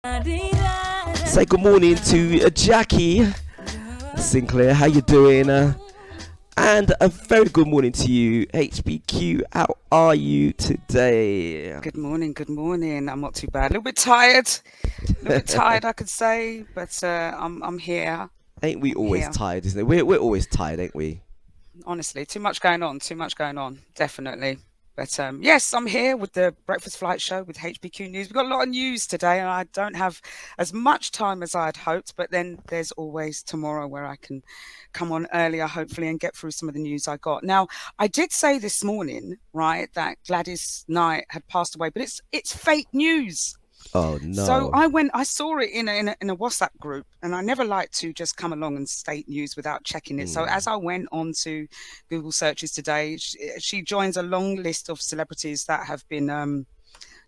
Say good morning to Jackie Sinclair. How you doing? And a very good morning to you, HPQ. How are you today? Good morning, good morning. I'm not too bad. A little bit tired. I could say, but I'm here. Ain't we I'm always here. tired, isn't it? We're always tired, ain't we? Honestly, too much going on. Definitely. But yes, I'm here with the Breakfast Flight Show with HPQ News. We've got a lot of news today, and I don't have as much time as I'd hoped. But then there's always tomorrow where I can come on earlier, hopefully, and get through some of the news I got. Now, I did say this morning, right, that Gladys Knight had passed away, but it's fake news. Oh So no. I saw it in a WhatsApp group, and I never like to just come along and state news without checking it. So as I went on to Google searches today, she joins a long list of celebrities that have been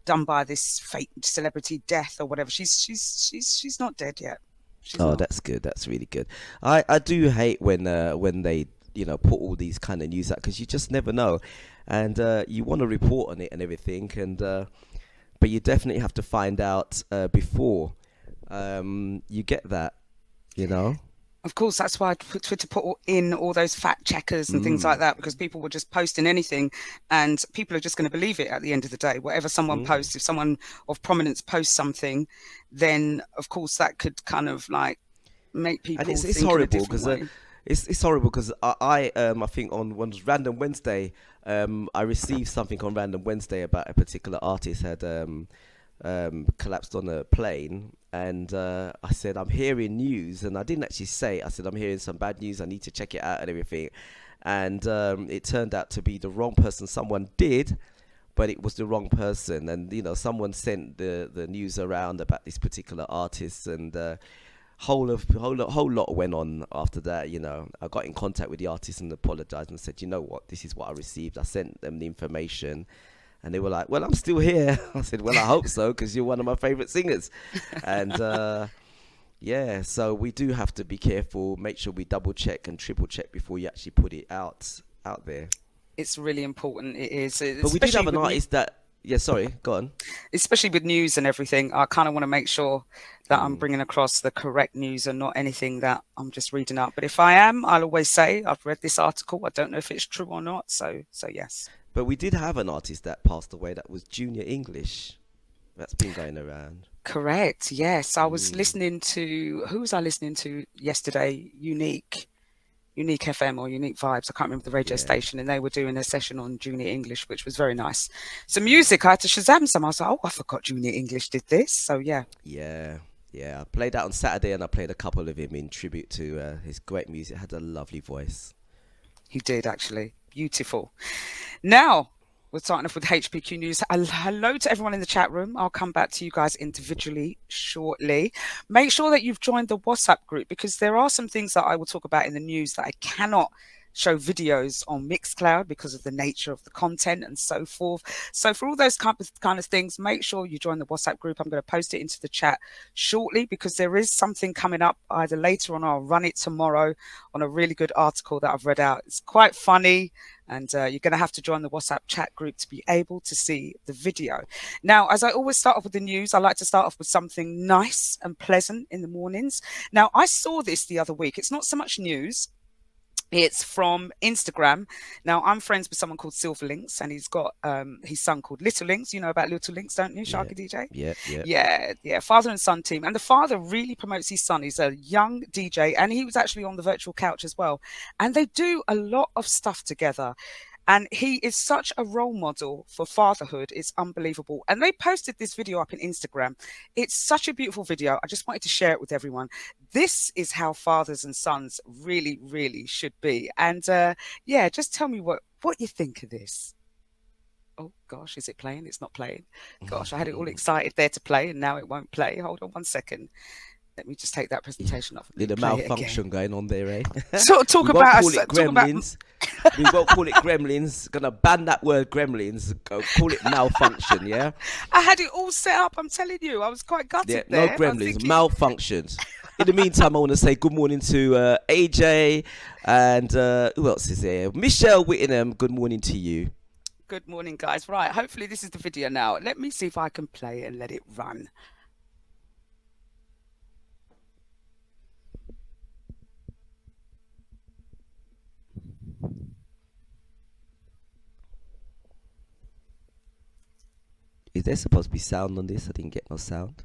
done by this fake celebrity death or whatever. She's not dead yet. She's Oh, not. that's good. That's really good. I do hate when they put all these kind of news out because you just never know, and you want to report on it and everything, and but you definitely have to find out before you get that, you know. Of course, that's why Twitter put in all those fact checkers and things like that, because people were just posting anything, and people are just going to believe it at the end of the day. Whatever someone posts, if someone of prominence posts something, then of course that could kind of like make And people it's think in a horrible different because way. it's horrible because I think on one random Wednesday I received something on random Wednesday about a particular artist had collapsed on a plane, and I said I'm hearing news, and I didn't actually say it. I said I'm hearing some bad news. I need to check it out and everything, and it turned out to be the wrong person. Someone did, but it was the wrong person, and someone sent the news around about this particular artist, and whole lot went on after that. I got in contact with the artist and apologized and said, you know what, this is what I received. I sent them the information, and they were like, well, I'm still here. I said, well, I hope so, because you're one of my favorite singers. And yeah, so we do have to be careful, make sure we double check and triple check before you actually put it out there. It's really important. It is, But we did especially have an with artist that, yeah, sorry, go on. especially with news and everything. I kind of want to make sure that I'm bringing across the correct news and not anything that I'm just reading up. But if I am, I'll always say I've read this article. I don't know if it's true or not. So yes. But we did have an artist that passed away that was Junior English. That's been going around. Correct. Yes. I was Mm, listening to, who was I listening to yesterday? Unique FM or Unique Vibes. I can't remember the radio yeah. station, and they were doing a session on Junior English, which was very nice. So music, I had to Shazam some. I was like, oh, I forgot Junior English did this. So yeah, Yeah, yeah. I played that on Saturday, and I played a couple of him in tribute to his great music. Had a lovely voice. he did actually. Beautiful. Now, we're starting off with HPQ News. Hello to everyone in the chat room. I'll come back to you guys individually shortly. Make sure that you've joined the WhatsApp group, because there are some things that I will talk about in the news that I cannot show videos on Mixcloud because of the nature of the content and so forth. So for all those kind of things, make sure you join the WhatsApp group. I'm going to post it into the chat shortly, because there is something coming up either later on or I'll run it tomorrow on a really good article that I've read out. It's quite funny, and you're going to have to join the WhatsApp chat group to be able to see the video. Now, as I always start off with the news, I like to start off with something nice and pleasant in the mornings. Now, I saw this the other week. It's not so much news. It's from Instagram. Now, I'm friends with someone called Silver Links, and he's got his son called Little Links. You know about Little Links, don't you, Yeah, SharkyDJ? yeah, yeah. Yeah, father and son team. And the father really promotes his son. He's a young DJ, and he was actually on the virtual couch as well. And they do a lot of stuff together. And he is such a role model for fatherhood. It's unbelievable. And they posted this video up in Instagram. It's such a beautiful video. I just wanted to share it with everyone. This is how fathers and sons really, really should be. And yeah, just tell me what you think of this. Oh gosh, is it playing? It's not playing. Gosh, I had it all excited there to play, and now it won't play. Hold on one second. Let me just take that presentation off and Little play it again. malfunction going on there, eh? So talk We won't about call it talk about gremlins. We won't call it gremlins. Gonna ban that word gremlins. Go call it malfunction, yeah? I had it all set up. I'm telling you, I was quite Yeah, gutted no there. I was gremlins, thinking, malfunctions. In the meantime, I want to say good morning to AJ and who else is there? Michelle Whittingham, good morning to you. good morning, guys. Right, hopefully this is the video now. Let me see if I can play it and let it run. Is there supposed to be sound on this? I didn't get no sound.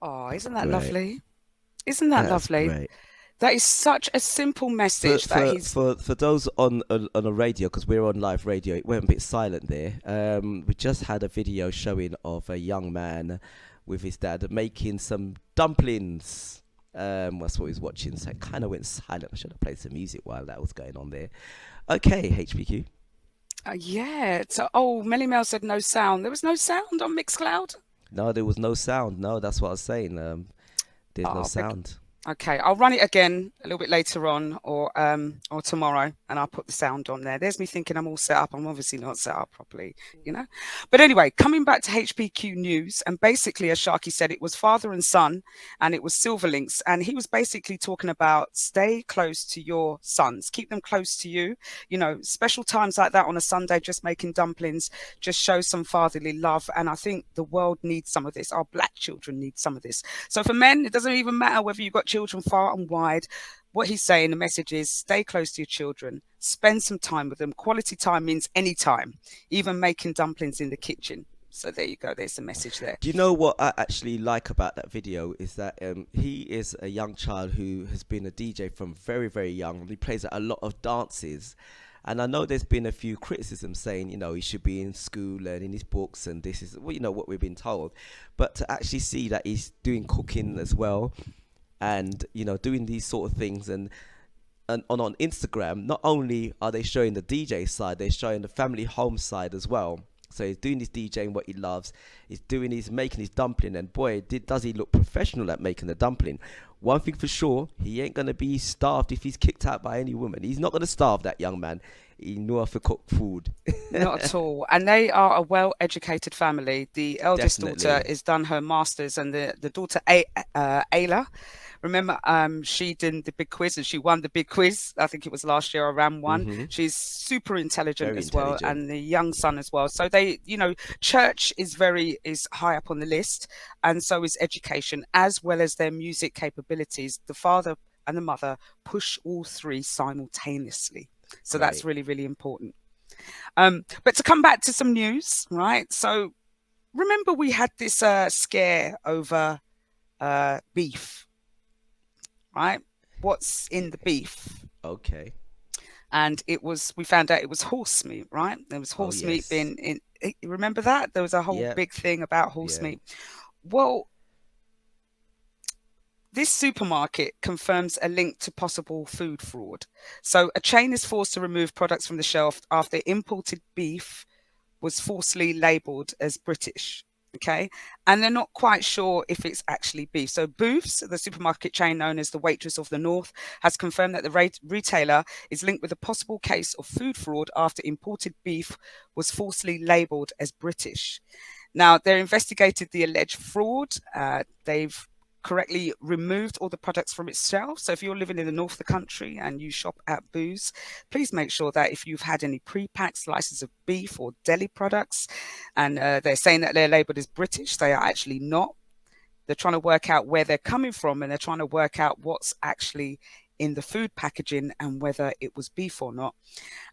Oh, isn't that Great. lovely? Isn't that That's lovely? great. That is such a simple For message that for he's. for for those on a radio, because we're on live radio, it went a bit silent there. We just had a video showing of a young man with his dad making some dumplings. That's what he was watching, so it kind of went silent. I should have played some music while that was going on there. Okay, HPQ. Yeah. So, oh, Melly Mel said no sound. There was no sound on Mixcloud. No, there was no sound. No, that's what I was saying. There's no Oh, sound. okay, I'll run it again a little bit later on, or tomorrow, and I'll put the sound on there. There's me thinking I'm all set up. I'm obviously not set up properly, you know. But anyway, coming back to HPQ News, and basically, as Sharky said, it was father and son, and it was Silverlinks, and he was basically talking about stay close to your sons, keep them close to you. You know, special times like that on a Sunday, just making dumplings, just show some fatherly love, and I think the world needs some of this. Our black children need some of this. So for men, it doesn't even matter whether you've got children far and wide. What he's saying, the message is stay close to your children, spend some time with them. Quality time means any time, even making dumplings in the kitchen. So there you go. There's the message there. Do you know what I actually like about that video is that he is a young child who has been a DJ from very, very young. He plays at a lot of dances. And I know there's been a few criticisms saying, he should be in school learning his books and this is, well, what we've been told. But to actually see that he's doing cooking as well and, doing these sort of things and on Instagram, not only are they showing the DJ side, they're showing the family home side as well. So he's doing his DJing, what he loves. He's making his dumpling, and boy, does he look professional at making the dumpling. One thing for sure, he ain't gonna be starved if he's kicked out by any woman. He's not gonna starve that young man. He know how to cook food. Not at all. And they are a well-educated family. The eldest daughter has done her masters, and the daughter Ayla. Remember, she did the big quiz and she won the big quiz. I think it was last year, around one. Mm-hmm. She's super intelligent Very as well, intelligent. and the young son as well. So they, church is high up on the list, and so is education, as well as their music capabilities. The father and the mother push all three simultaneously. So Great. that's really, really important. But to come back to some news, right? So remember we had this scare over beef, right? What's in the beef? Okay. And we found out it was horse meat, right? There was horse meat being in. Remember that? There was a whole big thing about horse meat. Well, this supermarket confirms a link to possible food fraud. So a chain is forced to remove products from the shelf after imported beef was falsely labelled as British. Okay. And they're not quite sure if it's actually beef. So Booths, the supermarket chain known as the Waitress of the North, has confirmed that the retailer is linked with a possible case of food fraud after imported beef was falsely labelled as British. Now, they're investigated the alleged fraud. They've correctly removed all the products from its shelves. So if you're living in the north of the country and you shop at Booths, please make sure that if you've had any pre-packed slices of beef or deli products and they're saying that they're labeled as British, they are actually not. They're trying to work out where they're coming from, and they're trying to work out what's actually in the food packaging and whether it was beef or not.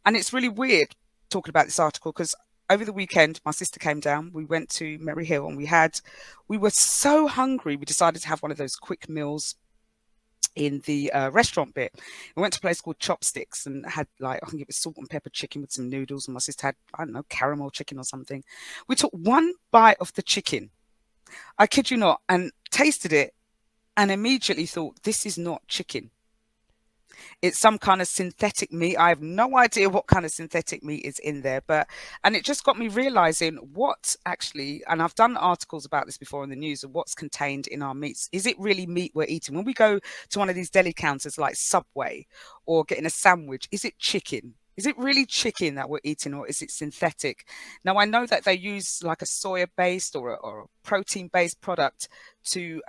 And it's really weird talking about this article because over the weekend, my sister came down. We went to Merry Hill and we were so hungry. We decided to have one of those quick meals in the restaurant bit. We went to a place called Chopsticks and had I think it was salt and pepper chicken with some noodles. And my sister had, I don't know, caramel chicken or something. We took one bite of the chicken. I kid you not, and tasted it and immediately thought, this is not chicken. It's some kind of synthetic meat. I have no idea what kind of synthetic meat is in there, and it just got me realizing what actually, and I've done articles about this before in the news of what's contained in our meats. Is it really meat we're eating? When we go to one of these deli counters like Subway or getting a sandwich, is it chicken? Is it really chicken that we're eating, or is it synthetic? Now, I know that they use like a soya based or a protein based product to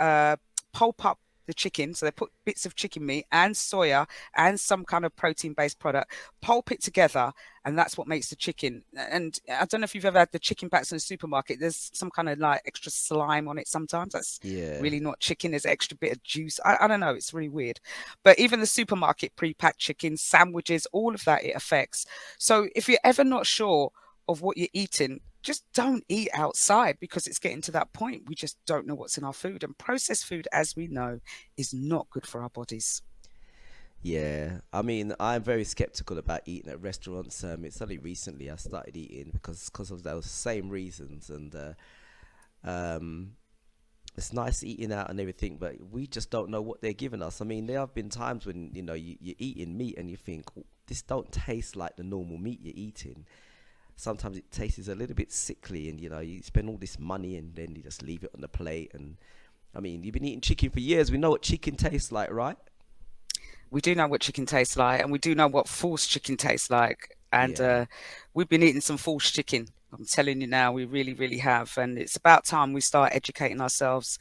pulp up the chicken. So they put bits of chicken meat and soya and some kind of protein based product, pulp it together, and that's what makes the chicken. And I don't know if you've ever had the chicken packs in the supermarket. There's some kind of like extra slime on it sometimes. That's Yeah. really not chicken. There's extra bit of juice. I don't know. It's really weird. But even the supermarket pre-packed chicken, sandwiches, all of that, it affects. So if you're ever not sure of what you're eating, just don't eat outside, because it's getting to that point. We just don't know what's in our food. And processed food, as we know, is not good for our bodies. Yeah, I mean, I'm very skeptical about eating at restaurants. It's only recently I started eating because of those same reasons, and um, it's nice eating out and everything, but we just don't know what they're giving us. I mean, there have been times when you're eating meat and you think, "Oh, this don't taste like the normal meat you're eating." Sometimes it tastes a little bit sickly, and you spend all this money and then you just leave it on the plate. And I mean, you've been eating chicken for years. We know what chicken tastes like, right? We do know what chicken tastes like, and we do know what false chicken tastes like. And Yeah, we've been eating some false chicken. I'm telling you now, we really, really have. And it's about time we start educating ourselves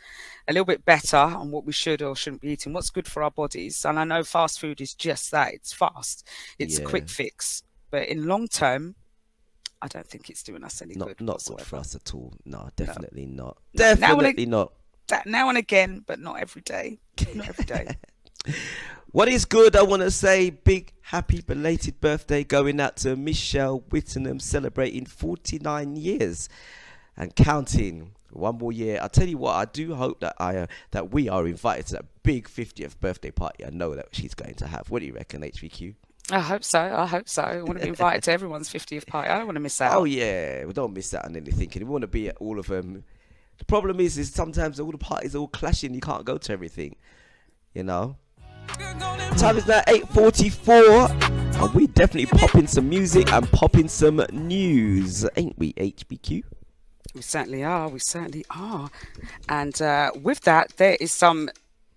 a little bit better on what we should or shouldn't be eating, what's good for our bodies. And I know fast food is just that. It's fast. It's a yeah, quick fix. But in long term, I don't think it's doing us any good not good for whatsoever. us at all. No, No, definitely not. no. Definitely not. Now and again, but not every day. Not every day. What is good? I want to say big happy belated birthday going out to Michelle Whittenham, celebrating 49 years and counting. One more year. I tell you what, I do hope that that we are invited to that big 50th birthday party. I know that she's going to have. What do you reckon, HPQ? I hope so. I hope so. I want to be invited to everyone's 50th party. I don't want to miss Oh out. yeah, we don't miss out on anything. And we want to be at all of them. The problem is sometimes all the parties are all clashing. You can't go to everything. You know. Time is now 8:44, and we definitely popping some music and popping some news, ain't we, HBQ? We certainly are. We certainly are. And with that, there is some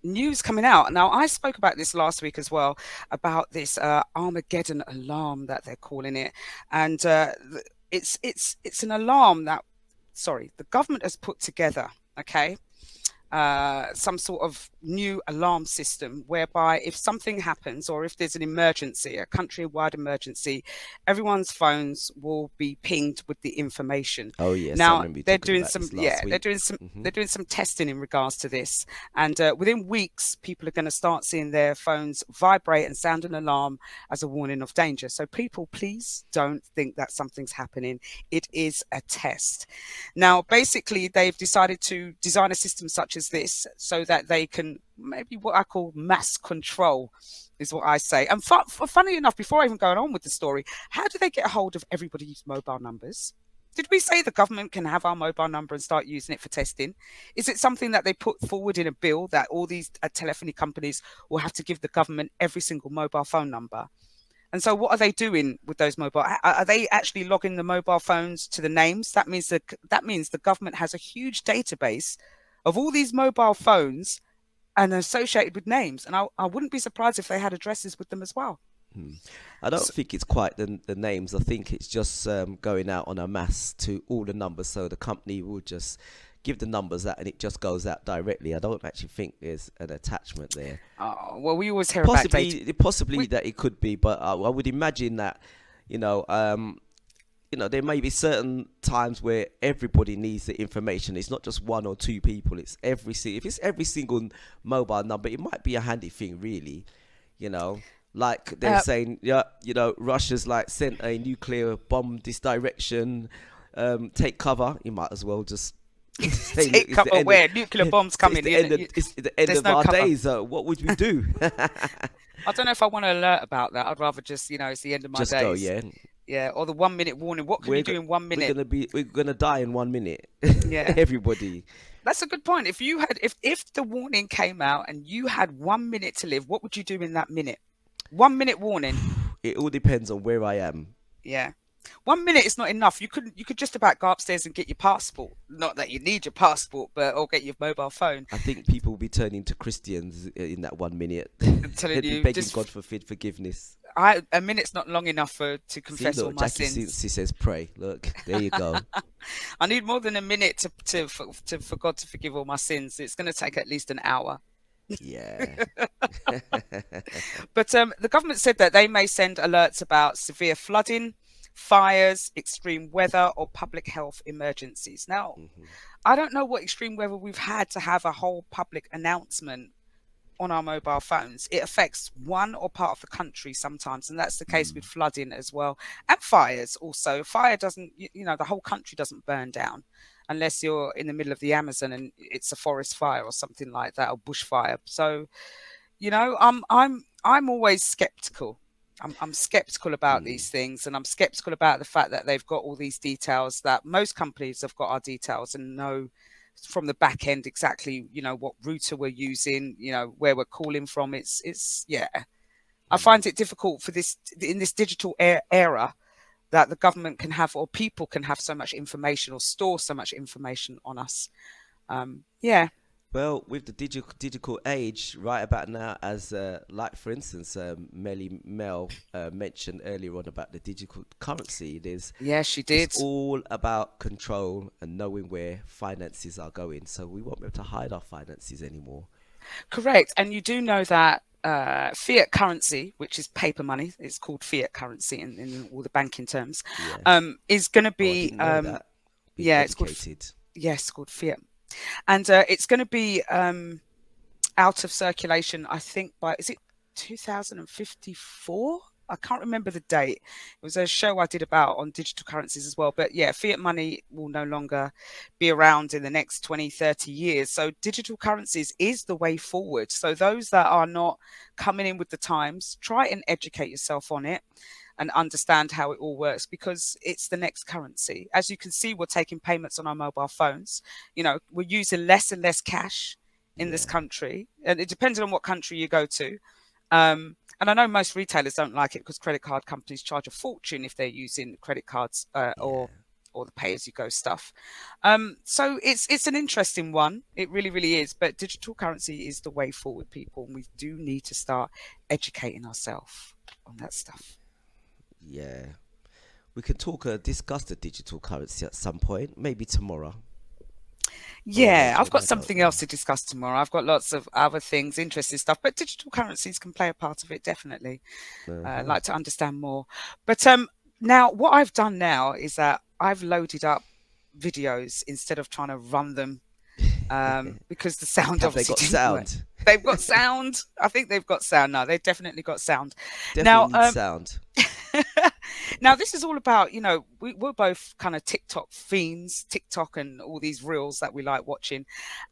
news coming out. Now, I spoke about this last week as well, about this Armageddon alarm that they're calling it. And it's an alarm that, sorry, the government has put together, okay? Some sort of new alarm system whereby if something happens or if there's an emergency, a countrywide emergency, everyone's phones will be pinged with the information. Oh yes, I Now remember you they're talking doing about some, this yeah, last they're week. doing some, Hmm. they're doing some testing in regards to this, and within weeks, people are going to start seeing their phones vibrate and sound an alarm as a warning of danger. So people, please don't think that something's happening. It is a test. Now, basically, they've decided to design a system such as this so that they can maybe what I call mass control, is what I say. And funny enough, before I even going on with the story, how do they get a hold of everybody's mobile numbers? Did we say the government can have our mobile number and start using it for testing? Is it something that they put forward in a bill that all these telephony companies will have to give the government every single mobile phone number? And so what are they doing with those mobile? Are they actually logging the mobile phones to the names? That means the government has a huge database of all these mobile phones and associated with names. And I wouldn't be surprised if they had addresses with them as well. Hmm. I don't So, think it's quite the names. I think it's just going out on a mass to all the numbers, so the company will just give the numbers out and it just goes out directly. I don't actually think there's an attachment there. well, we always hear about data. Possibly We, that it could be, but I would imagine that you know, um, there may be certain times where everybody needs the information. It's not just one or two people. It's if it's every single mobile number, it might be a handy thing, really. You know, like they're uh, saying, yeah, Russia's like sent a nuclear bomb this direction. Take cover. You might as well just say, look, take cover where nuclear bombs coming in. it's the end There's of no our cover. days. What would we do? I don't know if I want to alert about that. I'd rather just, it's the end of my Just go, days. yeah. Yeah, or the 1 minute warning. What can you We're do in 1 minute? we're gonna die in 1 minute. Yeah. Everybody. That's a good point. If you had, if the warning came out and you had 1 minute to live, what would you do in that minute? 1 minute warning. It all depends on where I am. Yeah. 1 minute is not enough. You could just about go upstairs and get your passport. Not that you need your passport, but or get your mobile phone. I think people will be turning to Christians in that 1 minute. I'm telling They'd be you, begging just God for forgiveness. a minute's not long enough to See, confess all look, my Jackie sins. she says pray. Look, there you go. I need more than a minute for God to forgive all my sins. It's going to take at least an hour. Yeah. But the government said that they may send alerts about severe flooding, fires, extreme weather, or public health emergencies. Now, Hmm. I don't know what extreme weather we've had to have a whole public announcement on our mobile phones. It affects one or part of the country sometimes, and that's the case with flooding as well, and fires also. Fire doesn't, the whole country doesn't burn down unless you're in the middle of the Amazon and it's a forest fire or something like that, or bushfire. So, I'm always skeptical. I'm skeptical about Mm. these things, and I'm skeptical about the fact that they've got all these details, that most companies have got our details and know from the back end exactly, what router we're using, where we're calling from. It's yeah. I find it difficult for this in this digital era that the government can have, or people can have, so much information or store so much information on us. Yeah. Well, with the digital age, right about now, as like for instance, Melly Mel mentioned earlier on about the digital currency, Yeah, she it's did. all about control and knowing where finances are going. So we won't be able to hide our finances anymore. Correct. And you do know that fiat currency, which is paper money, it's called fiat currency in all the banking terms, Yeah. is going to Oh, I be, didn't know that. Being yeah, educated. it's called fiat. And it's going to be out of circulation, I think, by, is it 2054? I can't remember the date. It was a show I did about on digital currencies as well. But yeah, fiat money will no longer be around in the next 20, 30 years. So digital currencies is the way forward. So those that are not coming in with the times, try and educate yourself on it and understand how it all works, because it's the next currency. As you can see, we're taking payments on our mobile phones. We're using less and less cash in this Yeah. country, and it depends on what country you go to. And I know most retailers don't like it because credit card companies charge a fortune if they're using credit cards Yeah. or the pay-as-you-go stuff. So it's an interesting one. It really, really is. But digital currency is the way forward, people, and we do need to start educating ourselves on that stuff. Yeah. We could discuss the digital currency at some point, maybe tomorrow or Yeah, later I've on. got I don't something know. else to discuss tomorrow. I've got lots of other things, interesting stuff, but digital currencies can play a part of it, definitely. I'd Uh-huh. like to understand more. But now what I've done now is that I've loaded up videos instead of trying to run them, because the sound Have they obviously got didn't work. sound? They've got sound. I think they've got sound now. They've definitely got sound. Definitely Now, need sound. now this is all about, we're both kind of TikTok fiends, TikTok and all these reels that we like watching.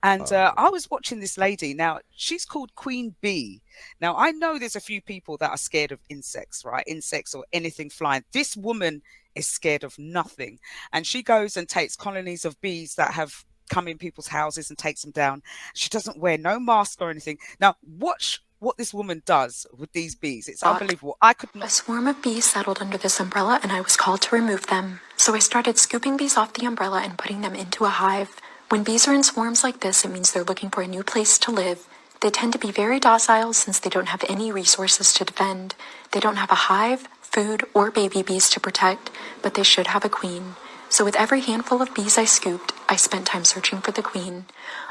And Oh, I was watching this lady. Now, she's called Queen Bee. Now, I know there's a few people that are scared of insects, right? Insects or anything flying. This woman is scared of nothing. And she goes and takes colonies of bees that have come in people's houses and takes them down. She doesn't wear no mask or anything. Now, watch what this woman does with these bees. It's unbelievable. I could A not. swarm of bees settled under this umbrella, and I was called to remove them. So I started scooping bees off the umbrella and putting them into a hive. When bees are in swarms like this, it means they're looking for a new place to live. They tend to be very docile since they don't have any resources to defend. They don't have a hive, food, or baby bees to protect, but they should have a queen. So with every handful of bees I scooped, I spent time searching for the queen.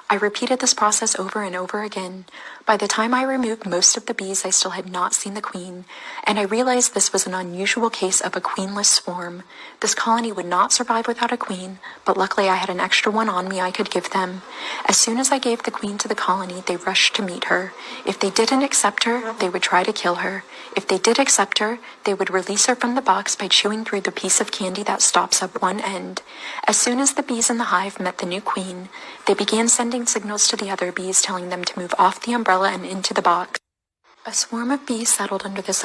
I repeated this process over and over again. By the time I removed most of the bees, I still had not seen the queen, and I realized this was an unusual case of a queenless swarm. This colony would not survive without a queen, but luckily I had an extra one on me I could give them. As soon as I gave the queen to the colony, they rushed to meet her. If they didn't accept her, they would try to kill her. If they did accept her, they would release her from the box by chewing through the piece of candy that stops up one end. As soon as the bees in the hive met the new queen, they began sending signals to the other bees telling them to move off the umbrella and into the box. A swarm of bees settled under this.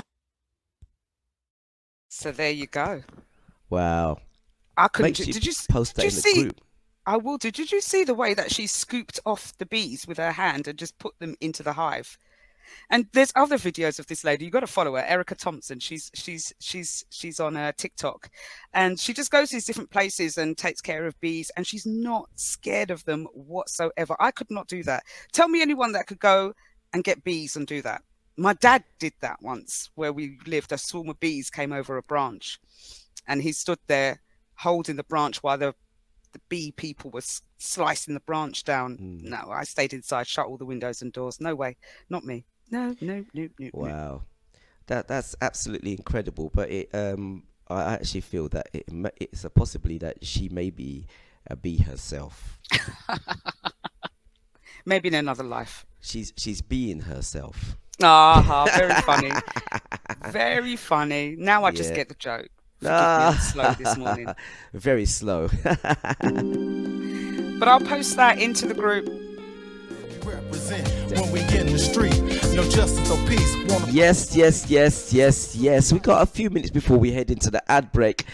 So there you go. wow. I couldn't. Make sure you Did you post did that you in the see? group. I will do. Did you see the way that she scooped off the bees with her hand and just put them into the hive? And there's other videos of this lady. You got to follow her, Erica Thompson. She's on TikTok, and she just goes to these different places and takes care of bees, and she's not scared of them whatsoever. I could not do that. Tell me anyone that could go and get bees and do that. My dad did that once, where we lived. A swarm of bees came over a branch, and he stood there holding the branch while the bee people was slicing the branch down. No, I stayed inside, shut all the windows and doors. No way, not me. No. Wow, that's absolutely incredible. But I actually feel that it's a possibility that she may be a bee herself. Maybe in another life. She's being herself. Very funny. Very funny. Now I just get the joke. Forgive me, I'm slow this morning. Very slow. But I'll post that into the group. Represent when we in the street. No justice or peace. Yes. We got a few minutes before we head into the ad break.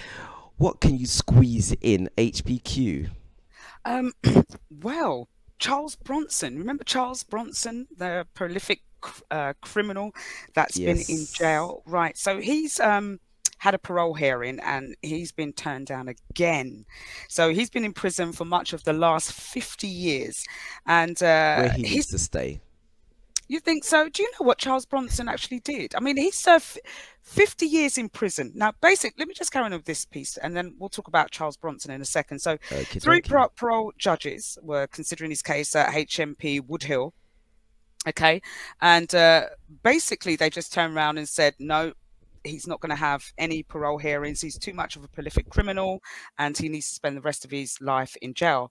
What can you squeeze in, HPQ? Well, Charles Bronson. Remember Charles Bronson, the prolific criminal that's been in jail? Right. So he's had a parole hearing and he's been turned down again. So he's been in prison for much of the last 50 years. And where he needs to stay. You think so? Do you know what Charles Bronson actually did? I mean, he served 50 years in prison. Now, let me just carry on with this piece and then we'll talk about Charles Bronson in a second. So three parole judges were considering his case at HMP Woodhill. Okay. And basically they just turned around and said, no, he's not going to have any parole hearings. He's too much of a prolific criminal and he needs to spend the rest of his life in jail.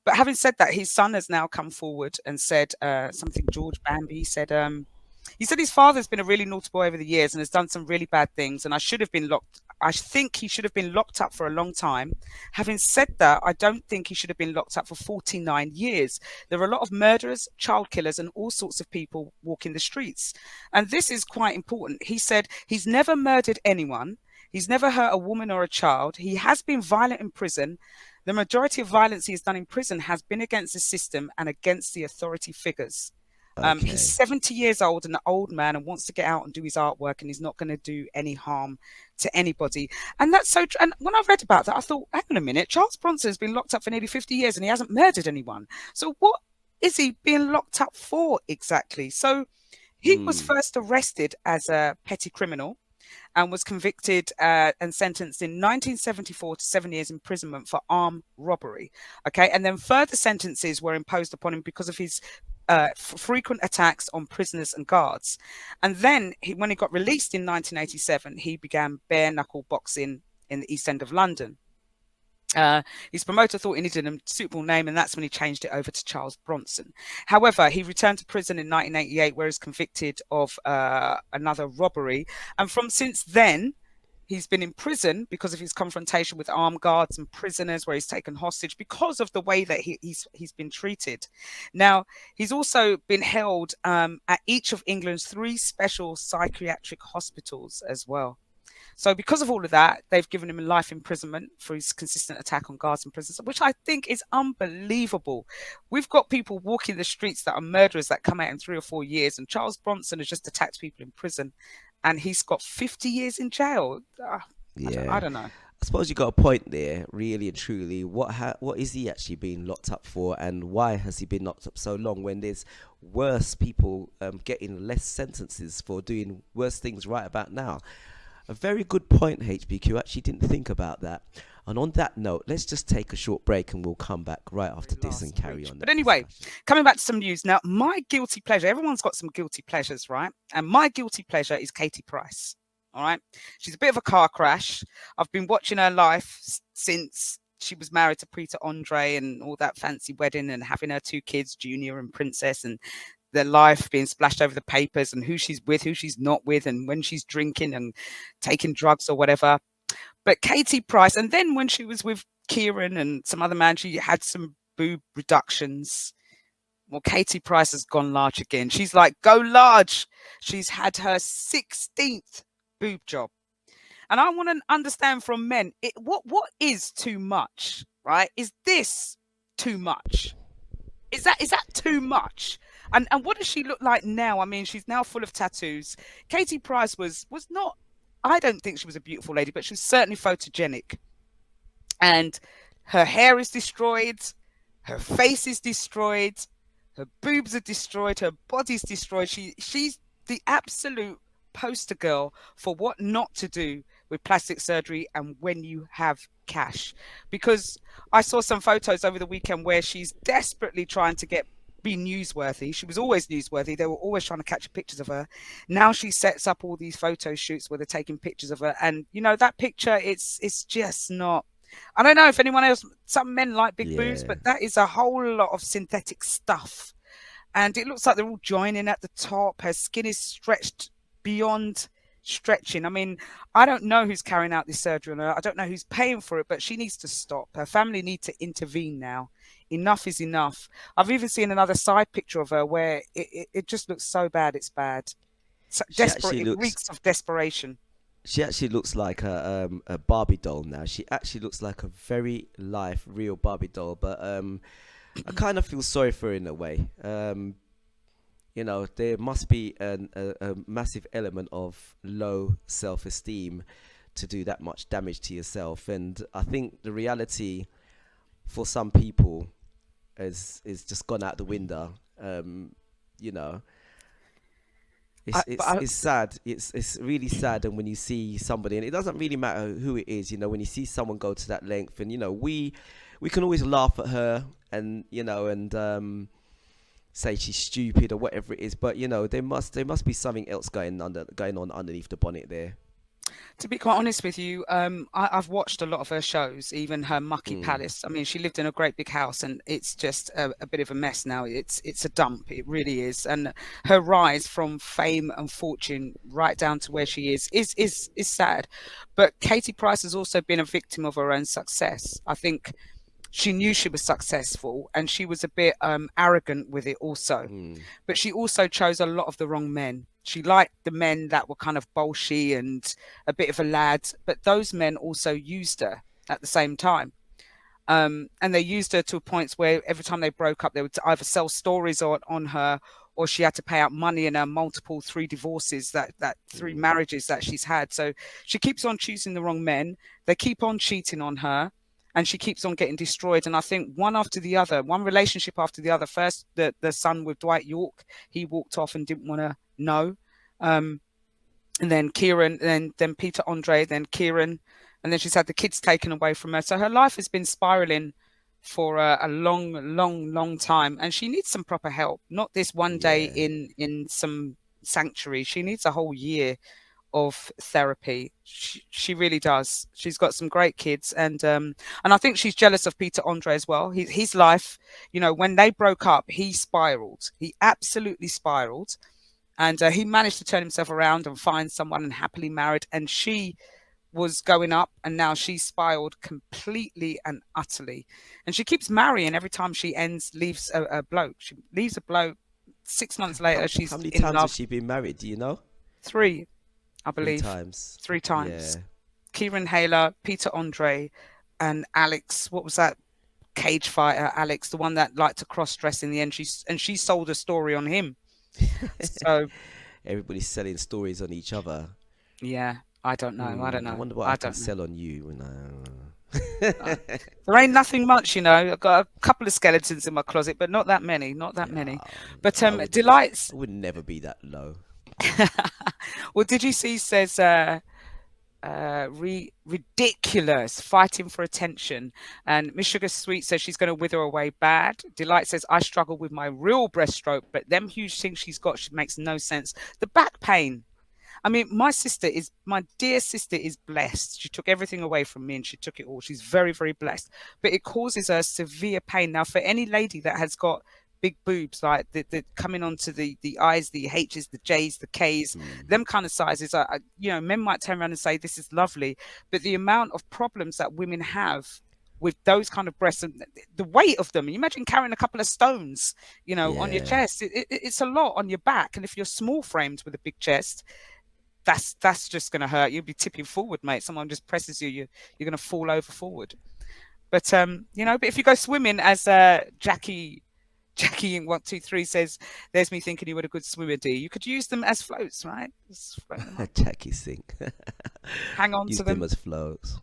But having said that, his son has now come forward and said something. George Bambi said, he said his father's been a really naughty boy over the years and has done some really bad things. And I think he should have been locked up for a long time. Having said that, I don't think he should have been locked up for 49 years. There are a lot of murderers, child killers, and all sorts of people walking the streets. And this is quite important. He said he's never murdered anyone. He's never hurt a woman or a child. He has been violent in prison. The majority of violence he has done in prison has been against the system and against the authority figures. He's 70 years old and an old man and wants to get out and do his artwork, and he's not going to do any harm to anybody. And that's so true. And when I read about that, I thought, hang on a minute, Charles Bronson has been locked up for nearly 50 years and he hasn't murdered anyone. So what is he being locked up for exactly? So he was first arrested as a petty criminal and was convicted and sentenced in 1974 to 7 years imprisonment for armed robbery. Okay. And then further sentences were imposed upon him because of his frequent attacks on prisoners and guards. And then when he got released in 1987, he began bare knuckle boxing in the East End of London. His promoter thought he needed a suitable name, and that's when he changed it over to Charles Bronson. However, he returned to prison in 1988, where he was convicted of another robbery. And since then, he's been in prison because of his confrontation with armed guards and prisoners, where he's taken hostage because of the way that he's been treated. Now, he's also been held at each of England's 3 special psychiatric hospitals as well. So because of all of that, they've given him a life imprisonment for his consistent attack on guards and prisoners, which I think is unbelievable. We've got people walking the streets that are murderers that come out in 3 or 4 years, and Charles Bronson has just attacked people in prison, and he's got 50 years in jail. I don't know. I suppose you got a point there, really and truly. What is he actually being locked up for, and why has he been locked up so long when there's worse people getting less sentences for doing worse things right about now? A very good point, HPQ. Actually didn't think about that. And on that note, let's just take a short break and we'll come back right after this and carry on. But anyway, coming back to some news. Now, my guilty pleasure, everyone's got some guilty pleasures, right? And my guilty pleasure is Katie Price. All right. She's a bit of a car crash. I've been watching her life since she was married to Peter Andre and all that fancy wedding and having her 2 kids, Junior and Princess, and their life being splashed over the papers and who she's with, who she's not with, and when she's drinking and taking drugs or whatever. But Katie Price, and then when she was with Kieran and some other man, she had some boob reductions. Well, Katie Price has gone large again. She's like, go large. She's had her 16th boob job. And I want to understand from men, what is too much, right? Is this too much? Is that too much? And what does she look like now? I mean, she's now full of tattoos. Katie Price was not. I don't think she was a beautiful lady, but she was certainly photogenic. And her hair is destroyed, her face is destroyed, her boobs are destroyed, her body's destroyed. She's the absolute poster girl for what not to do with plastic surgery and when you have cash. Because I saw some photos over the weekend where she's desperately trying to be newsworthy. She was always newsworthy. They were always trying to catch pictures of her. Now she sets up all these photo shoots where they're taking pictures of her, and that picture, it's just not. I don't know if anyone else, some men like big boobs, but that is a whole lot of synthetic stuff. And it looks like they're all joining at the top. Her skin is stretched beyond stretching. I mean, I don't know who's carrying out this surgery on her. I don't know who's paying for it, but she needs to stop. Her family need to intervene now. Enough is enough. I've even seen another side picture of her where it just looks so bad. It's bad. So desperate. It reeks of desperation. She actually looks like a Barbie doll now. She actually looks like a very life, real Barbie doll. But I kind of feel sorry for her in a way. There must be a massive element of low self-esteem to do that much damage to yourself. And I think the reality for some people is just gone out the window. It's sad. It's really sad. And when you see somebody, and it doesn't really matter who it is, when you see someone go to that length, and we can always laugh at her and say she's stupid or whatever it is, but there must be something else going on underneath the bonnet there. To be quite honest with you, I've watched a lot of her shows, even her mucky palace. I mean, she lived in a great big house, and it's just a bit of a mess now. It's a dump. It really is. And her rise from fame and fortune right down to where she is sad. But Katie Price has also been a victim of her own success. I think she knew she was successful, and she was a bit arrogant with it also. But she also chose a lot of the wrong men. She liked the men that were kind of bolshy and a bit of a lad, but those men also used her at the same time. And they used her to points where every time they broke up, they would either sell stories on her, or she had to pay out money in her multiple 3 divorces, that 3 marriages that she's had. So she keeps on choosing the wrong men. They keep on cheating on her, and she keeps on getting destroyed. And I think one after the other, one relationship after the other. First, the son with Dwight York, he walked off and didn't want to know. And then Kieran, and then Peter Andre, then Kieran, and then she's had the kids taken away from her. So her life has been spiraling for a long time, and she needs some proper help. Not this one day in some sanctuary. She needs a whole year of therapy. She really does. She's got some great kids, and I think she's jealous of Peter Andre as well. His life, when they broke up, he spiraled. He absolutely spiraled. And he managed to turn himself around and find someone and happily married. And she was going up, and now she's spiraled completely and utterly. And she keeps marrying every time she leaves a bloke. She leaves a bloke. 6 months later, she's How many in times love. has she been married? Do you know? 3, I believe. 3 times. 3 times. Yeah. Kieran Hayler, Peter Andre, and Alex. What was that? Cage fighter Alex, the one that liked to cross-dress in the end. She sold a story on him. So everybody's selling stories on each other. Yeah, I don't know. I wonder what I can sell on you. There ain't nothing much, I've got a couple of skeletons in my closet, but not that many. But Delights. I would never be that low. Well, did you see? Says ridiculous, fighting for attention. And Miss Sugar Sweet says she's going to wither away bad. Delight says, I struggle with my real breaststroke, but them huge things she's got, she makes no sense. The back pain. I mean, my dear sister is blessed. She took everything away from me, and she took it all. She's very, very blessed. But it causes her severe pain. Now, for any lady that has got big boobs, like the coming onto the I's, the H's, the J's, the K's, them kind of sizes, men might turn around and say this is lovely, but the amount of problems that women have with those kind of breasts, and the weight of them, you imagine carrying a couple of stones, on your chest. It's a lot on your back, and if you're small framed with a big chest, that's just going to hurt. You'll be tipping forward, mate. Someone just presses you, you're going to fall over forward. But but if you go swimming, as Jackie in 123 says, "There's me thinking you were a good swimmer, D. You could use them as floats, right? Just float them up. Jackie Sink. Hang on Use to them them." as floats.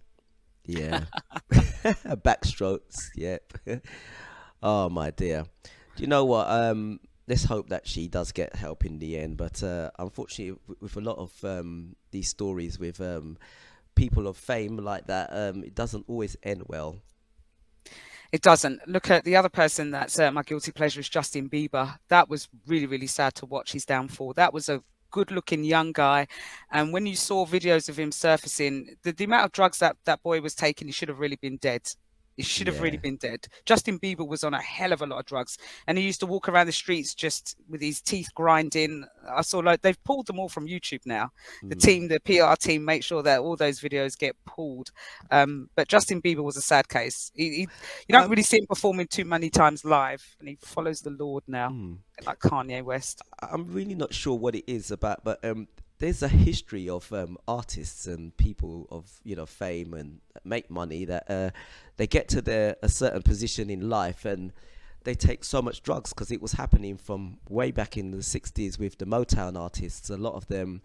Yeah. Backstrokes. Yep. Oh my dear. Do you know what? Let's hope that she does get help in the end. But unfortunately, with a lot of these stories with people of fame like that, it doesn't always end well. It doesn't. Look at the other person that's my guilty pleasure is Justin Bieber. That was really, really sad to watch his downfall. That was a good-looking young guy, and when you saw videos of him surfacing, the amount of drugs that boy was taking, he should have really been dead. He should have really Yeah. been dead. Justin Bieber was on a hell of a lot of drugs, and he used to walk around the streets just with his teeth grinding. I saw like they've pulled them all from YouTube now. The Mm. team, the PR team, make sure that all those videos get pulled. But Justin Bieber was a sad case. You don't really see him performing too many times live, and he follows the Lord now, Mm. like Kanye West. I'm really not sure what it is about, but there's a history of artists and people of fame and make money that they get to a certain position in life and they take so much drugs because it was happening from way back in the 60s with the Motown artists. A lot of them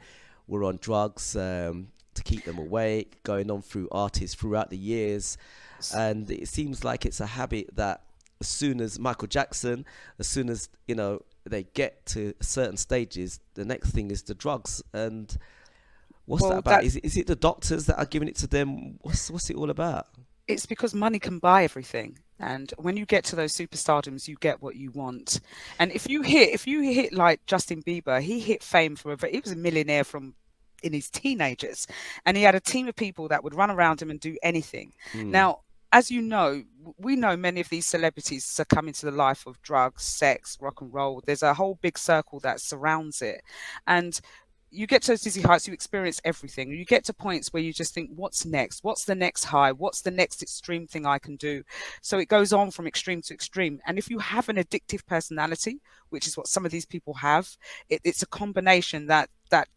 were on drugs to keep them awake, going on through artists throughout the years, and it seems like it's a habit that as soon as Michael Jackson, as soon as they get to certain stages, the next thing is the drugs. And what's that about? Is it the doctors that are giving it to them? What's it all about? It's because money can buy everything, and when you get to those superstardoms, you get what you want. And if you hit like Justin Bieber, he hit fame he was a millionaire from in his teenagers, and he had a team of people that would run around him and do anything. Now, as you know, we know many of these celebrities succumb into the life of drugs, sex, rock and roll. There's a whole big circle that surrounds it. And you get to those dizzy heights, you experience everything. You get to points where you just think, what's next? What's the next high? What's the next extreme thing I can do? So it goes on from extreme to extreme. And if you have an addictive personality, which is what some of these people have, it's a combination that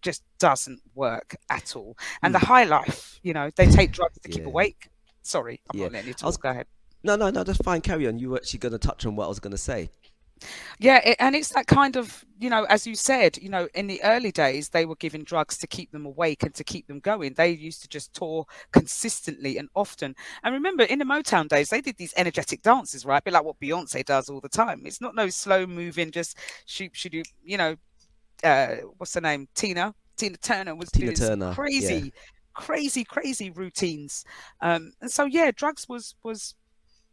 just doesn't work at all. And the high life, they take drugs to keep awake. Sorry, I'm not letting you talk. Go ahead. No, that's fine. Carry on. You were actually going to touch on what I was going to say. Yeah, and it's that kind of, as you said, in the early days, they were given drugs to keep them awake and to keep them going. They used to just tour consistently and often. And remember, in the Motown days, they did these energetic dances, right? A bit like what Beyonce does all the time. It's not no slow moving, just shoot, what's her name? Tina Turner was doing some crazy routines. And so, drugs was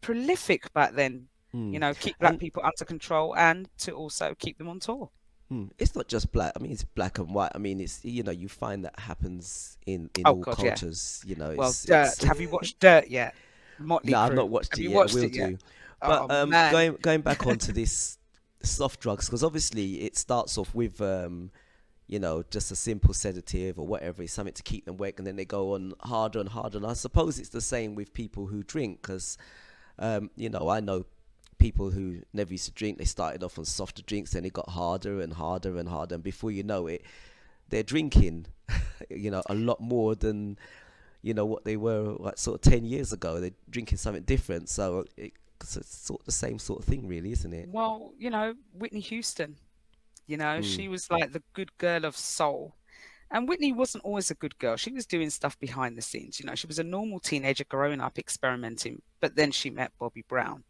prolific back then. Keep black people under control and to also keep them on tour. It's not just black. I mean, it's black and white. I mean, it's you find that happens in all cultures. Yeah. Dirt. Have you watched Dirt yet? Motley No, Crue. I've not watched it yet. Watched Will it do. Yet? But going back onto this soft drugs, because obviously it starts off with just a simple sedative or whatever. It's something to keep them awake, and then they go on harder and harder. And I suppose it's the same with people who drink, because I know people who never used to drink, they started off on softer drinks, then it got harder and harder and harder, and before you know it, they're drinking a lot more than what they were like sort of 10 years ago. They're drinking something different, so it's sort of the same sort of thing, really, isn't it? Well, Whitney Houston, she was like the good girl of soul. And Whitney wasn't always a good girl. She was doing stuff behind the scenes. She was a normal teenager growing up experimenting, but then she met Bobby Brown.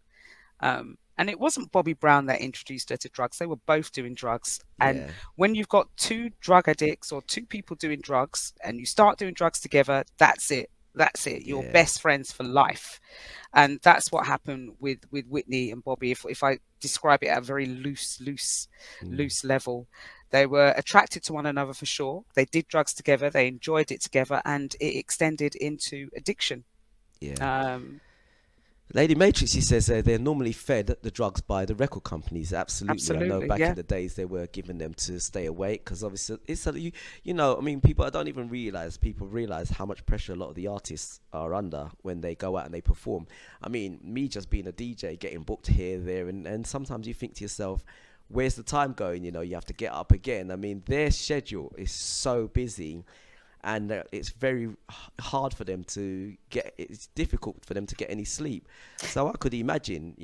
And it wasn't Bobby Brown that introduced her to drugs. They were both doing drugs. And when you've got two drug addicts or two people doing drugs and you start doing drugs together, that's it. You're best friends for life. And that's what happened with Whitney and Bobby. If I describe it at a very loose level, they were attracted to one another for sure. They did drugs together. They enjoyed it together, and it extended into addiction. Yeah. Lady Matrix, she says they're normally fed the drugs by the record companies. Absolutely. I know back in the days they were giving them to stay awake, because obviously it's I mean, I don't even realize how much pressure a lot of the artists are under when they go out and they perform. I mean, me just being a DJ, getting booked here, there, and sometimes you think to yourself, where's the time going? You have to get up again. I mean, their schedule is so busy. and it's very hard for them to get. It's difficult for them to get any sleep. So I could imagine,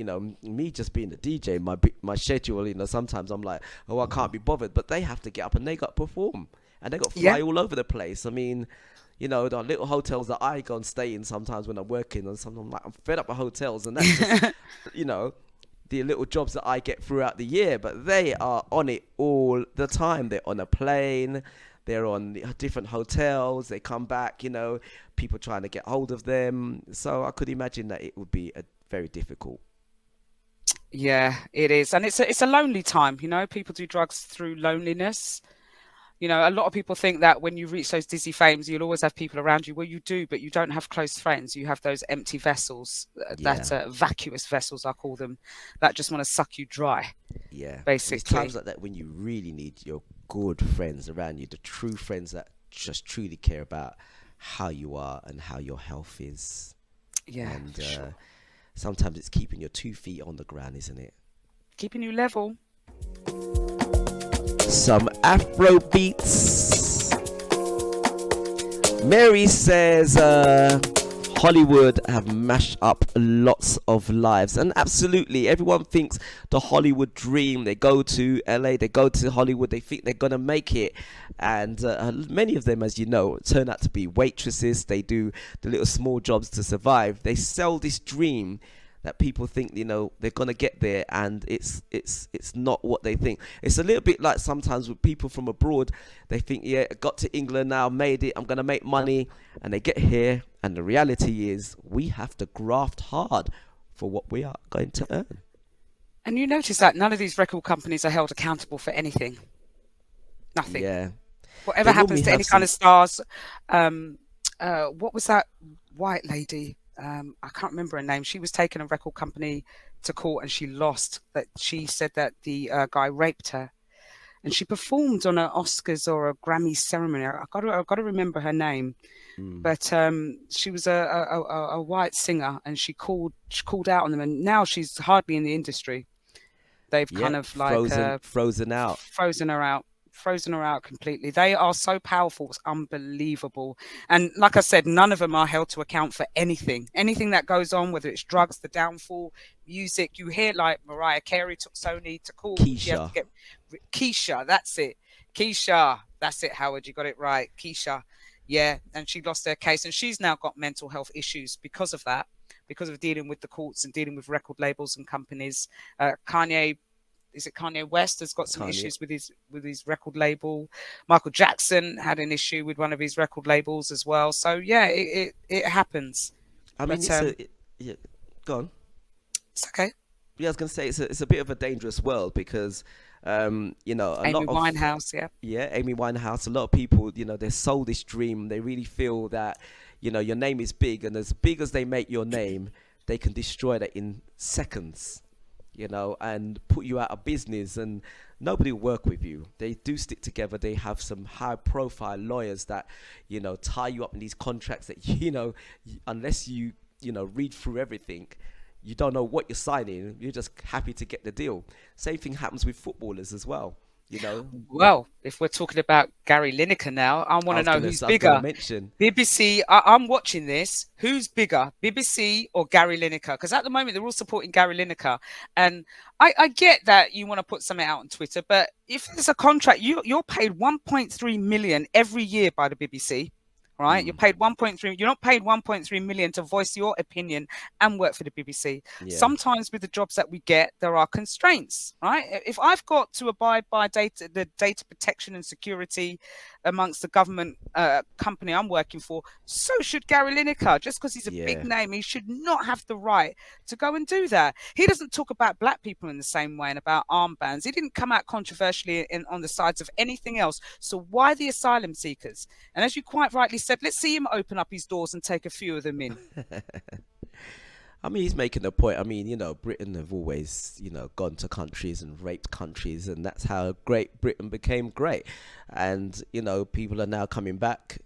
me just being a DJ, my schedule. Sometimes I'm like, oh, I can't be bothered, but they have to get up and they got to perform, and they got to fly all over the place. I mean, the little hotels that I go and stay in sometimes when I'm working, and sometimes I'm fed up with hotels, and that's just, the little jobs that I get throughout the year. But they are on it all the time. They're on a plane. They're on different hotels. They come back, people trying to get hold of them. So I could imagine that it would be very difficult. Yeah, it is. And it's a lonely time, people do drugs through loneliness. A lot of people think that when you reach those dizzy fames, you'll always have people around you. Well, you do, but you don't have close friends. You have those empty vessels, that vacuous vessels, I call them, that just want to suck you dry. Yeah. Basically. It's times like that when you really need your good friends around you, the true friends that just truly care about how you are and how your health is. Yeah. And sure. Sometimes it's keeping your 2 feet on the ground, isn't it? Keeping you level. Some Afro beats. Mary says Hollywood have mashed up lots of lives, and absolutely everyone thinks the Hollywood dream. They go to LA, they go to Hollywood, they think they're gonna make it, and many of them, as you know, turn out to be waitresses. They do the little small jobs to survive. They sell this dream that people think, they're gonna get there, and it's not what they think. It's a little bit like sometimes with people from abroad. They think, I got to England now, made it, I'm gonna make money, and they get here, and the reality is we have to graft hard for what we are going to earn. And you notice that none of these record companies are held accountable for anything. Nothing. Yeah. Whatever happens to any kind of stars. What was that white lady? I can't remember her name. She was taking a record company to court and she lost. That she said that the guy raped her, and she performed on an Oscars or a Grammy ceremony. I got to remember her name, but she was a white singer, and she called out on them, and now she's hardly in the industry. They've kind of like frozen her out completely. They are so powerful, it's unbelievable. And like I said, none of them are held to account for anything that goes on, whether it's drugs, the downfall, music. You hear like Mariah Carey took Sony to court. Keisha, that's it, Howard, you got it right. Keisha, yeah, and she lost her case, and she's now got mental health issues because of that, because of dealing with the courts and dealing with record labels and companies. Kanye West has got some issues with his record label. Michael Jackson had an issue with one of his record labels as well. So yeah, it happens. I mean, go on. It's okay. Yeah, I was going to say it's a bit of a dangerous world because Amy Winehouse, Amy Winehouse. A lot of people, they sold this dream. They really feel that your name is big, and as big as they make your name, they can destroy that in seconds. And put you out of business, and nobody will work with you. They do stick together. They have some high-profile lawyers that, tie you up in these contracts that, unless you read through everything, you don't know what you're signing. You're just happy to get the deal. Same thing happens with footballers as well. Well, if we're talking about Gary Lineker now, I want to know who's bigger. BBC, I'm watching this. Who's bigger, BBC or Gary Lineker? Because at the moment they're all supporting Gary Lineker, and I get that you want to put something out on Twitter, but if there's a contract, you're paid 1.3 million every year by the BBC. Right, you're paid 1.3. You're not paid 1.3 million to voice your opinion and work for the BBC. Yeah. Sometimes with the jobs that we get, there are constraints. Right, if I've got to abide by the data protection and security amongst the government company I'm working for, so should Gary Lineker. Just because he's a big name, he should not have the right to go and do that. He doesn't talk about black people in the same way and about armbands. He didn't come out controversially on the sides of anything else. So why the asylum seekers? And as you quite rightly said, let's see him open up his doors and take a few of them in. I mean, he's making a point. I mean, Britain have always, gone to countries and raped countries, and that's how Great Britain became great. And, people are now coming back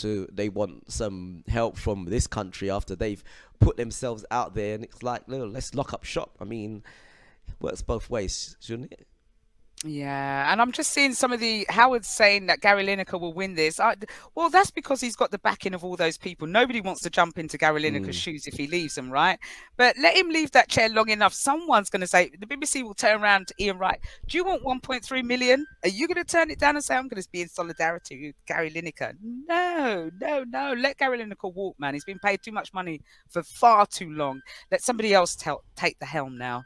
they want some help from this country after they've put themselves out there, and it's like, no, let's lock up shop. I mean, it works both ways, shouldn't it? Yeah, and I'm just seeing some of the Howard's saying that Gary Lineker will win this. Well, that's because he's got the backing of all those people. Nobody wants to jump into Gary Lineker's Mm, shoes if he leaves them, right? But let him leave that chair long enough. Someone's going to say, the BBC will turn around to Ian Wright. Do you want 1.3 million? Are you going to turn it down and say, I'm going to be in solidarity with Gary Lineker? No, no, no. Let Gary Lineker walk, man. He's been paid too much money for far too long. Let somebody else take the helm now.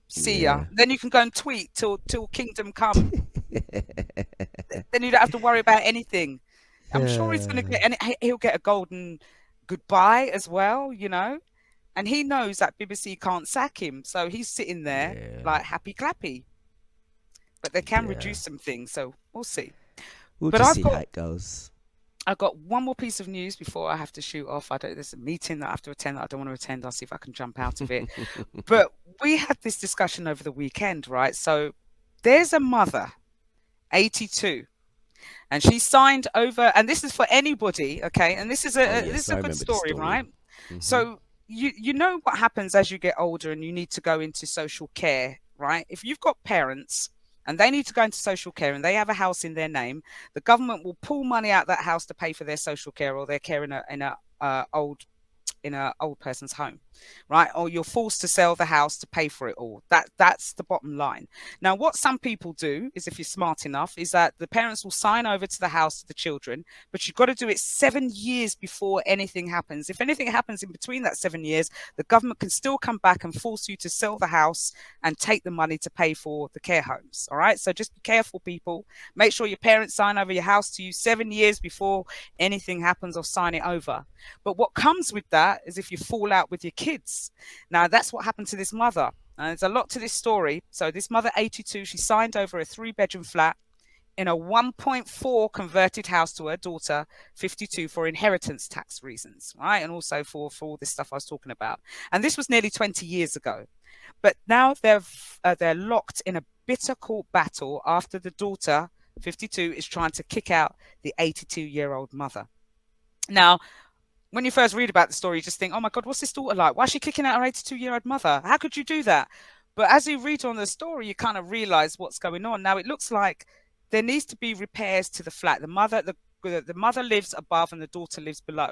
See ya. yeah. Then you can go and tweet till kingdom come. Then you don't have to worry about anything. I'm sure he's going to get, and he'll get a golden goodbye as well, you know. And he knows that BBC can't sack him, so he's sitting there Yeah. like happy clappy. But they can Yeah. reduce some things, so we'll see. We'll But just see how it goes. I've got one more piece of news before I have to shoot off. There's a meeting that I have to attend that I don't want to attend. I'll see if I can jump out of it. But we had this discussion over the weekend, right? So there's a mother, 82, and she signed over, and this is for anybody, okay? And this is Yes, a I good remember the story, right? Mhm. So you know what happens as you get older and you need to go into social care, right? If you've got parents and they need to go into social care and they have a house in their name, the government will pull money out of that house to pay for their social care or their care in a old person's home, right? Or you're forced to sell the house to pay for it all. That's the bottom line. Now, what some people do is, if you're smart enough, is that the parents will sign over to the house to the children, but you've got to do it 7 years before anything happens. If anything happens in between that 7 years, the government can still come back and force you to sell the house and take the money to pay for the care homes. All right. So just be careful, people. Make sure your parents sign over your house to you 7 years before anything happens, or sign it over. But what comes with that is if you fall out with your kids. Now, that's what happened to this mother. And there's a lot to this story. So this mother, 82, she signed over a 3-bedroom flat in a 1.4 converted house to her daughter, 52, for inheritance tax reasons, right? And also for all this stuff I was talking about. And this was nearly 20 years ago. But now they're locked in a bitter court battle after the daughter, 52, is trying to kick out the 82-year-old mother. Now, when you first read about the story, you just think, oh my God, what's this daughter like? Why is she kicking out her 82-year-old mother? How could you do that? But as you read on the story, you kind of realize what's going on. Now, it looks like there needs to be repairs to the flat. The mother lives above and the daughter lives below.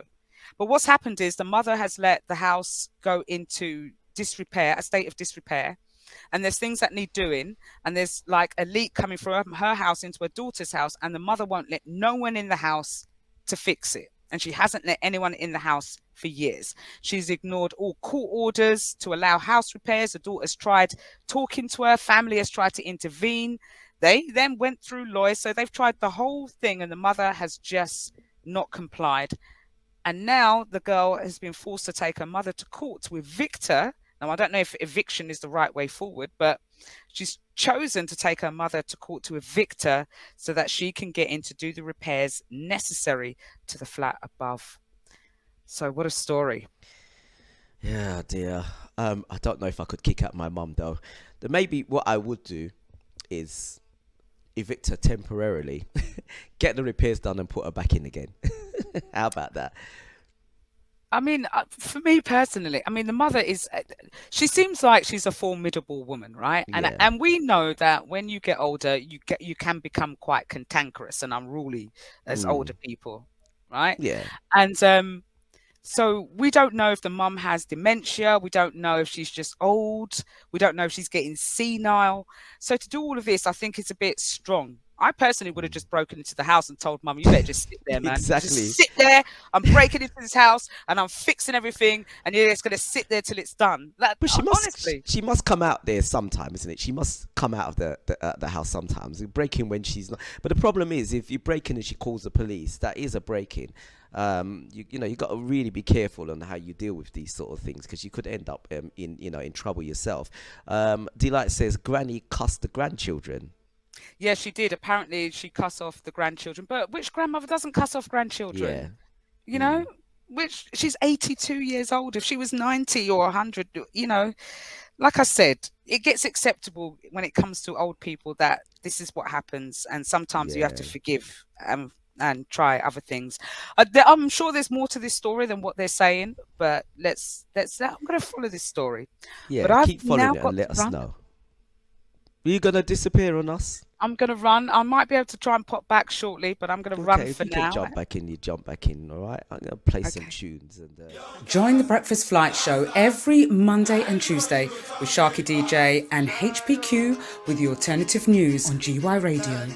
But what's happened is the mother has let the house go into disrepair, a state of disrepair. And there's things that need doing. And there's like a leak coming from her house into her daughter's house. And the mother won't let no one in the house to fix it. And she hasn't let anyone in the house for years. She's ignored all court orders to allow house repairs. The daughter's tried talking to her. Family has tried to intervene. They then went through lawyers. So they've tried the whole thing, and the mother has just not complied. And now the girl has been forced to take her mother to court to evict her. Now, I don't know if eviction is the right way forward, but she's chosen to take her mother to court to evict her so that she can get in to do the repairs necessary to the flat above. So what a story. Yeah, dear. I don't know if I could kick out my mum though. Then maybe what I would do is evict her temporarily, get the repairs done, and put her back in again. How about that? I mean, for me personally, I mean, the mother is, she seems like she's a formidable woman, right? Yeah. And we know that when you get older, you can become quite cantankerous and unruly as older people, right? Yeah. And so we don't know if the mum has dementia. We don't know if she's just old. We don't know if she's getting senile. So to do all of this, I think it's a bit strong. I personally would have just broken into the house and told mum, you better just sit there, man. Exactly. Just sit there. I'm breaking into this house and I'm fixing everything, and you're just going to sit there till it's done. That, But honestly, she must come out there sometime, isn't it? She must come out of the house sometimes. You break in when she's not. But the problem is, if you break in and she calls the police, that is a break in. You got to really be careful on how you deal with these sort of things, because you could end up in trouble yourself. Delight says Granny cussed the grandchildren. yeah, she did. Apparently, she cuss off the grandchildren. But which grandmother doesn't cuss off grandchildren? Yeah. You know, which she's 82 years old. If she was 90 or 100, like I said, it gets acceptable when it comes to old people that this is what happens. And sometimes you have to Yeah. forgive and try other things. I'm sure there's more to this story than what they're saying, but I'm going to follow this story. Yeah. But I've Keep following now it got and let to us run. know. Are you gonna disappear on us? I'm going to run. I might be able to try and pop back shortly, but I'm going to run If for you now. can jump back in, you jump back in. All right. I'm gonna play some tunes and. Join the Breakfast Flight Show every Monday and Tuesday with SharkyDJ and HPQ with the alternative news on GY Radio.